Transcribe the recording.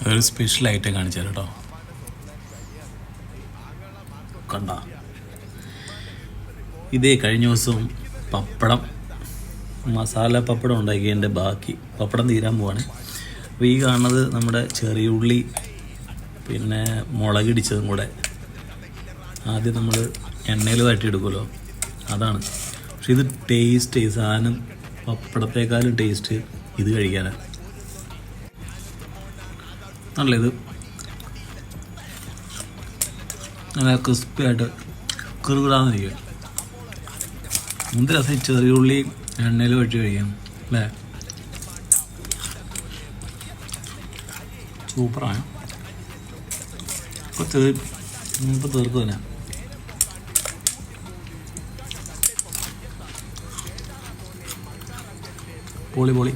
ഒരു special item കാണിച്ചു തരാം കേട്ടോ. കണ്ട ഇതേ കഴിഞ്ഞ ദിവസം പപ്പടം മസാല പപ്പടം ഉണ്ടാക്കിയതിൻ്റെ ബാക്കി പപ്പടം തീരാൻ പോവാണ്. അപ്പോൾ ഈ കാണുന്നത് നമ്മുടെ ചെറിയ ഉള്ളി പിന്നെ മുളകിടിച്ചതും കൂടെ ആദ്യം നമ്മൾ എണ്ണയിൽ വഴറ്റിയെടുക്കുമല്ലോ, അതാണ്. പക്ഷെ ഇത് ടേസ്റ്റ് സാധനം പപ്പടത്തേക്കാളും ടേസ്റ്റ് ഇത് കഴിക്കാനാണ്. നല്ല ഇത് നല്ല ക്രിസ്പി ആയിട്ട് കിറുകിറാന്നിരിക്കും. എന്ത് രസം ചെറിയ ഉള്ളി എണ്ണയിൽ വഴറ്റി കഴിക്കാം അല്ലേ, സൂപ്പറാണ്. ഇപ്പോൾ തീർക്കും തന്നെ. പൊളി